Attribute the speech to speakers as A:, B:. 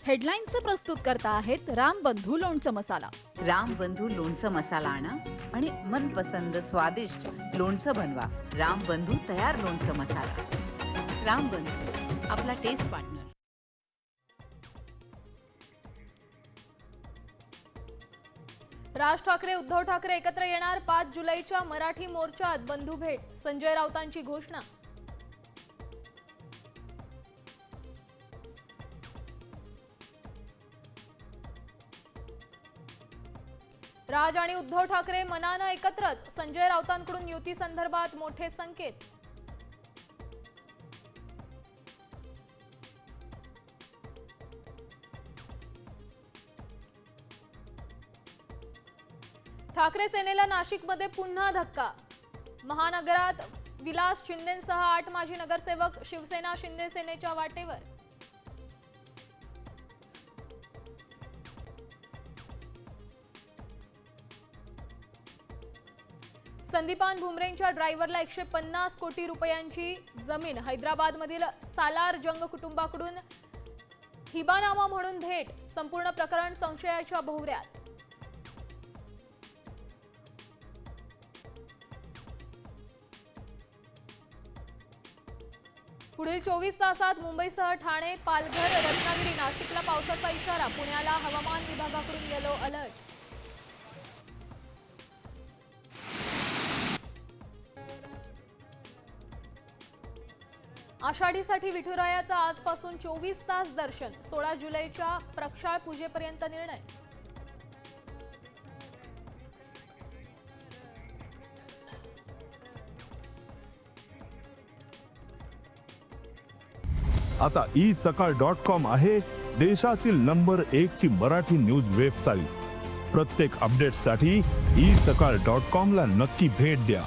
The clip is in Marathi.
A: हेडलाईन्सचे प्रस्तुत करता आहेत रामबंधू लोणचं मसाला.
B: रामबंधू लोणचं मसाला आणा आणि मनपसंद स्वादिष्ट लोणचं बनवा. रामबंधू तयार लोणचं मसाला. रामबंधू, आपला टेस्ट पार्टनर.
C: राज ठाकरे उद्धव ठाकरे एकत्र येणार. 5 जुलैच्या मराठी मोर्चात बंधू भेट. संजय राऊतांची घोषणा. राज आणि उद्धव ठाकरे मनानं एकत्रच. संजय राऊतांकडून युती संदर्भात मोठे संकेत. ठाकरे सेनेला नाशिकमध्ये पुन्हा धक्का. महानगरात विलास शिंदेंसह 8 माजी नगरसेवक शिवसेना शिंदे सेनेच्या वाटेवर. संदीपान भुमरेंच्या ड्रायव्हरला 150 कोटी रुपयांची जमीन. हैदराबादमधील सालार जंग कुटुंबाकडून हिबानामा म्हणून भेट. संपूर्ण प्रकरण संशयाच्या भोवऱ्यात. पुढील 24 तासात मुंबईसह ठाणे, पालघर, रत्नागिरी, नाशिकला पावसाचा इशारा. पुण्याला हवामान विभागाकडून येलो अलर्ट. आषाढीसाठी विठुरायाचा आजपासून 24 तास दर्शन. 16 जुलैच्या प्रक्षाळ पूजेपर्यंत निर्णय.
D: आता isakal.com आहे देशातील नंबर 1 ची मराठी न्यूज वेबसाईट. प्रत्येक अपडेटसाठी isakal.com ला नक्की भेट द्या.